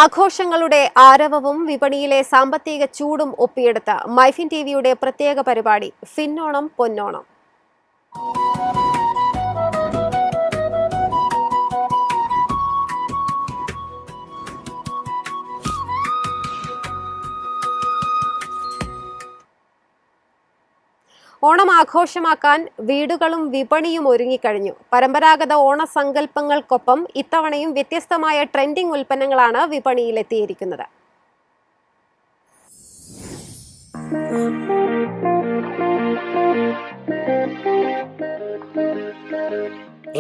ആഘോഷങ്ങളുടെ ആരവവും വിപണിയിലെ സാമ്പത്തിക ചൂടും ഒപ്പിയെടുത്ത മൈഫിൻ ടിവിയുടെ പ്രത്യേക പരിപാടി ഫിന്നോണം പൊന്നോണം. ഓണം ആഘോഷമാക്കാൻ വീടുകളും വിപണിയും ഒരുങ്ങിക്കഴിഞ്ഞു. പരമ്പരാഗത ഓണസങ്കല്പങ്ങൾക്കൊപ്പം ഇത്തവണയും വ്യത്യസ്തമായ ട്രെൻഡിംഗ് ഉൽപ്പന്നങ്ങളാണ് വിപണിയിലെത്തിയിരിക്കുന്നത്.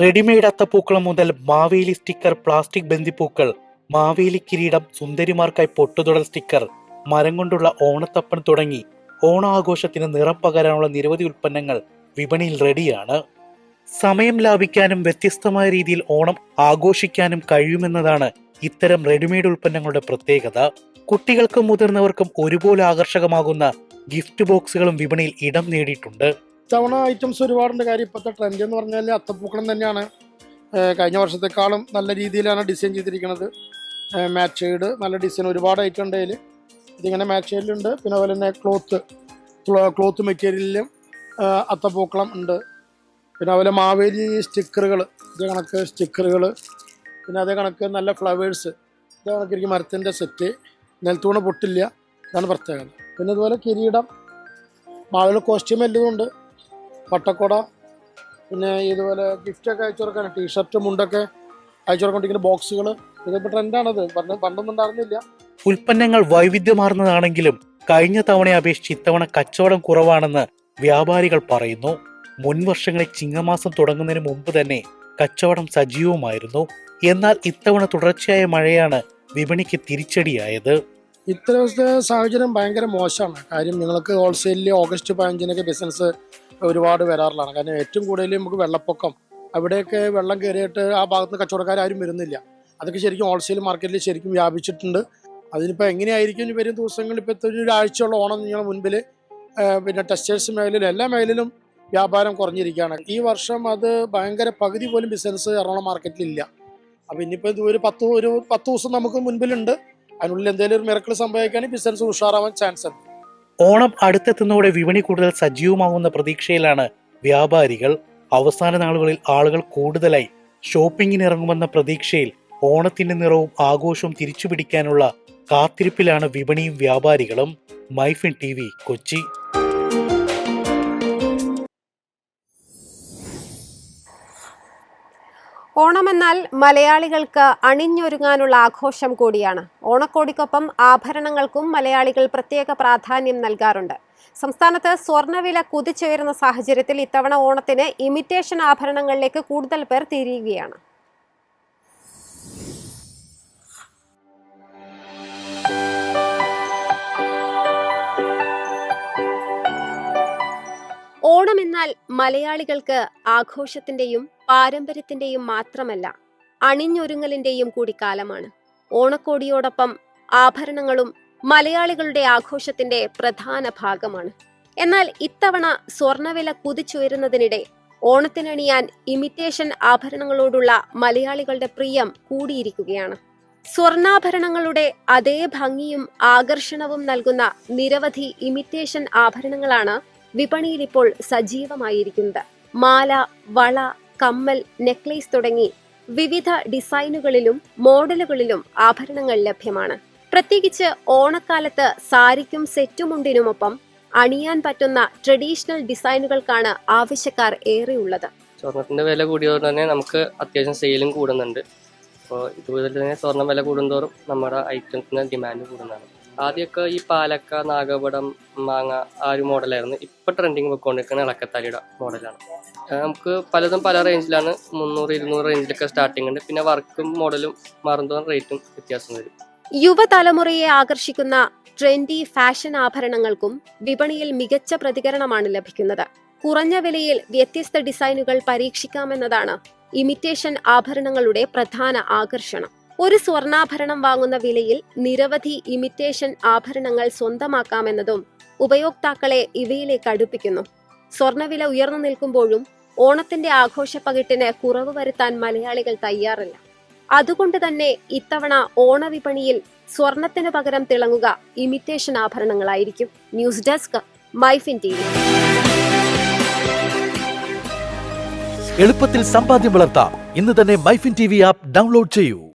റെഡിമെയ്ഡ് അത്തപ്പൂക്കളം മുതൽ മാവേലി സ്റ്റിക്കർ, പ്ലാസ്റ്റിക് ബന്ദിപ്പൂക്കൾ, മാവേലി കിരീടം, സുന്ദരിമാർക്കായി പൊട്ടുതൊടൽ സ്റ്റിക്കർ, മരം കൊണ്ടുള്ള ഓണത്തപ്പൻ തുടങ്ങി ഓണാഘോഷത്തിന് നിറം പകരാനുള്ള നിരവധി ഉൽപ്പന്നങ്ങൾ വിപണിയിൽ റെഡിയാണ്. സമയം ലാഭിക്കാനും വ്യത്യസ്തമായ രീതിയിൽ ഓണം ആഘോഷിക്കാനും കഴിയുമെന്നതാണ് ഇത്തരം റെഡിമെയ്ഡ് ഉൽപ്പന്നങ്ങളുടെ പ്രത്യേകത. കുട്ടികൾക്കും മുതിർന്നവർക്കും ഒരുപോലെ ആകർഷകമാകുന്ന ഗിഫ്റ്റ് ബോക്സുകളും വിപണിയിൽ ഇടം നേടിയിട്ടുണ്ട്. ഇത്തവണ ഐറ്റംസ് ഒരുപാടുണ്ട്. കാര്യം ഇപ്പോഴത്തെ ട്രെൻഡ് എന്ന് പറഞ്ഞാൽ അത്തപ്പൂക്കളം തന്നെയാണ്. കഴിഞ്ഞ വർഷത്തെക്കാളും നല്ല രീതിയിലാണ് ഡിസൈൻ ചെയ്തിരിക്കുന്നത്. മാറ്റ് ഷെയ്ഡ് നല്ല ഡിസൈൻ ഒരുപാട് ഐറ്റം ഉണ്ട്. അതിൽ ഇതിങ്ങനെ മാറ്റ് ഷെയ്ഡിലുണ്ട്. പിന്നെ അതുപോലെ തന്നെ ക്ലോത്ത് മെറ്റീരിയലിലും അത്തപ്പൂക്കളം ഉണ്ട്. പിന്നെ അതുപോലെ മാവേലി സ്റ്റിക്കറുകൾ, ഇതേ കണക്ക് സ്റ്റിക്കറുകൾ, പിന്നെ അതേ കണക്ക് നല്ല ഫ്ലവേഴ്സ്, ഇതേ കണക്കിരിക്കും മരത്തിൻ്റെ സെറ്റ്, നിലത്തൂണ് പൊട്ടില്ല, ഇതാണ് പ്രത്യേകത. പിന്നെ ഇതുപോലെ കിരീടം, മാവേലി കോസ്റ്റ്യൂം എല്ലാം ഉണ്ട്, പട്ടക്കുട, പിന്നെ ഇതുപോലെ ഗിഫ്റ്റൊക്കെ അയച്ചു കൊടുക്കാൻ ടീഷർട്ട്, മുണ്ടൊക്കെ അയച്ചു കൊടുക്കൊണ്ടിരിക്കുന്ന ബോക്സുകൾ, ഇതിപ്പോൾ ട്രെൻഡാണത്. പണ്ടൊന്നും ഉണ്ടായിരുന്നില്ല. ഉൽപ്പന്നങ്ങൾ വൈവിധ്യമാർന്നതാണെങ്കിലും കഴിഞ്ഞ തവണയെ അപേക്ഷിച്ച് ഇത്തവണ കച്ചവടം കുറവാണെന്ന് വ്യാപാരികൾ പറയുന്നു. മുൻ വർഷങ്ങളിൽ ചിങ്ങമാസം തുടങ്ങുന്നതിന് മുമ്പ് തന്നെ കച്ചവടം സജീവമായിരുന്നു. എന്നാൽ ഇത്തവണ തുടർച്ചയായ മഴയാണ് വിപണിക്ക് തിരിച്ചടിയായത്. ഇത്തരത്തെ സാഹചര്യം ഭയങ്കര മോശമാണ്. കാര്യം നിങ്ങൾക്ക് ഹോൾസെയിലിൽ ഓഗസ്റ്റ് 15 ബിസിനസ് ഒരുപാട് വരാറുള്ളതാണ്. കാരണം ഏറ്റവും കൂടുതൽ നമുക്ക് വെള്ളപ്പൊക്കം, അവിടെയൊക്കെ വെള്ളം കയറിയിട്ട് ആ ഭാഗത്ത് കച്ചവടക്കാരും വരുന്നില്ല. അതൊക്കെ ശരിക്കും ഹോൾസെയിൽ മാർക്കറ്റിൽ ശരിക്കും വ്യാപിച്ചിട്ടുണ്ട്. അതിനിപ്പോൾ എങ്ങനെയായിരിക്കും വരും ദിവസങ്ങളിൽ ഇപ്പോൾ ഒരാഴ്ചയുള്ള ഓണം നിങ്ങളുടെ മുൻപിൽ. പിന്നെ ടെക്സ്റ്റൈൽസ് മേഖലയിലും എല്ലാ മേഖലയിലും വ്യാപാരം കുറഞ്ഞിരിക്കുകയാണ്. ഈ വർഷം അത് ഭയങ്കര പകുതി പോലും ബിസിനസ് എറണാകുളം മാർക്കറ്റിലില്ല. അപ്പോൾ ഇനിയിപ്പോൾ ഒരു 10 ദിവസം നമുക്ക് മുൻപിലുണ്ട്. അതിനുള്ളിൽ എന്തെങ്കിലും ഒരു മിറക്കിൾ സംഭവിക്കുകയാണെങ്കിൽ ബിസിനസ് ഉഷാറാവാൻ ചാൻസ് ഉണ്ട്. ഓണം അടുത്തെത്തുന്നതോടെ വിപണി കൂടുതൽ സജീവമാകുന്ന പ്രതീക്ഷയിലാണ് വ്യാപാരികൾ. അവസാന നാളുകളിൽ ആളുകൾ കൂടുതലായി ഷോപ്പിങ്ങിന് ഇറങ്ങുമെന്ന പ്രതീക്ഷയിൽ ഓണത്തിന്റെ നിറവും ആഘോഷവും തിരിച്ചുപിടിക്കാനുള്ള കാത്തിരിപ്പിലാണ് വിപണിയും വ്യാപാരികളും. മൈഫിൻ TV, കൊച്ചി. ഓണമെന്നാൽ മലയാളികൾക്ക് അണിഞ്ഞൊരുങ്ങാനുള്ള ആഘോഷം കൂടിയാണ്. ഓണക്കോടിക്കൊപ്പം ആഭരണങ്ങൾക്കും മലയാളികൾ പ്രത്യേക പ്രാധാന്യം നൽകാറുണ്ട്. സംസ്ഥാനത്ത് സ്വർണ്ണവില കുതിച്ചുയരുന്ന സാഹചര്യത്തിൽ ഇത്തവണ ഓണത്തിന് ഇമിറ്റേഷൻ ആഭരണങ്ങളിലേക്ക് കൂടുതൽ പേർ തിരിയുകയാണ്. ഓണമെന്നാൽ മലയാളികൾക്ക് ആഘോഷത്തിന്റെയും പാരമ്പര്യത്തിന്റെയും മാത്രമല്ല, അണിഞ്ഞൊരുങ്ങലിന്റെയും കൂടി കാലമാണ്. ഓണക്കോടിയോടൊപ്പം ആഭരണങ്ങളും മലയാളികളുടെ ആഘോഷത്തിന്റെ പ്രധാന ഭാഗമാണ്. എന്നാൽ ഇത്തവണ സ്വർണ്ണവില കുതിച്ചുയരുന്നതിനിടെ ഓണത്തിനണിയാൻ ഇമിറ്റേഷൻ ആഭരണങ്ങളോടുള്ള മലയാളികളുടെ പ്രിയം കൂടിയിരിക്കുകയാണ്. സ്വർണ്ണാഭരണങ്ങളുടെ അതേ ഭംഗിയും ആകർഷണവും നൽകുന്ന നിരവധി ഇമിറ്റേഷൻ ആഭരണങ്ങളാണ് വിപണിയിൽ ഇപ്പോൾ സജീവമായിരിക്കുന്നത്. മാല, വള, കമ്മൽ, നെക്ലേസ് തുടങ്ങി വിവിധ ഡിസൈനുകളിലും മോഡലുകളിലും ആഭരണങ്ങൾ ലഭ്യമാണ്. പ്രത്യേകിച്ച് ഓണക്കാലത്ത് സാരിക്കും സെറ്റുമുണ്ടിനുമൊപ്പം അണിയാൻ പറ്റുന്ന ട്രഡീഷണൽ ഡിസൈനുകൾക്കാണ് ആവശ്യക്കാർ ഏറെയുള്ളത്. സ്വർണത്തിന്റെ വില കൂടിയതുകൊണ്ട് തന്നെ നമുക്ക് അത്യാവശ്യം സെയിലും കൂടുന്നുണ്ട്. അപ്പോൾ ഇതുപോലെ തന്നെ സ്വർണ്ണം വില കൂടുന്തോറും നമ്മുടെ ഐറ്റംസിന് ഡിമാൻഡ് കൂടുന്നതാണ്. ആദ്യമൊക്കെ ഈ പാലക്ക, നാഗപടം, മാങ്ങ ആ ഒരു മോഡലായിരുന്നു. ഇപ്പം ട്രെൻഡിങ് വെക്കൊണ്ടിരിക്കുന്ന ഇളക്കത്താലിയുടെ മോഡലാണ്. നമുക്ക് പലതും പല റേഞ്ചിലാണ്. 300-200 റേഞ്ചിലൊക്കെ സ്റ്റാർട്ടിംഗ് ഉണ്ട്. പിന്നെ വർക്കും മോഡലും മാറുന്നതോറും റേറ്റും വ്യത്യാസം വരും. യുവതലമുറയെ ആകർഷിക്കുന്ന ട്രെൻഡി ഫാഷൻ ആഭരണങ്ങൾക്കും വിപണിയിൽ മികച്ച പ്രതികരണമാണ് ലഭിക്കുന്നത്. കുറഞ്ഞ വിലയിൽ വ്യത്യസ്ത ഡിസൈനുകൾ പരീക്ഷിക്കാമെന്നതാണ് ഇമിറ്റേഷൻ ആഭരണങ്ങളുടെ പ്രധാന ആകർഷണം. ഒരു സ്വർണ്ണാഭരണം വാങ്ങുന്ന വിലയിൽ നിരവധി ഇമിറ്റേഷൻ ആഭരണങ്ങൾ സ്വന്തമാക്കാമെന്നതും ഉപയോക്താക്കളെ ഇവയിലേക്ക് അടുപ്പിക്കുന്നു. സ്വർണ്ണവില ഉയർന്നു നിൽക്കുമ്പോഴും ഓണത്തിന്റെ ആഘോഷപ്പകിട്ടിന് കുറവ് വരുത്താൻ മലയാളികൾ തയ്യാറല്ല. അതുകൊണ്ട് തന്നെ ഇത്തവണ ഓണവിപണിയിൽ സ്വർണത്തിന് പകരം തിളങ്ങുക ഇമിറ്റേഷൻ ആഭരണങ്ങളായിരിക്കും. News desk, Myfin TV. എളുപ്പത്തിൽ സമ്പാദ്യം വളർത്താം. ഇന്ന് തന്നെ മൈഫിൻ TV ആപ്പ് ഡൗൺലോഡ് ചെയ്യൂ.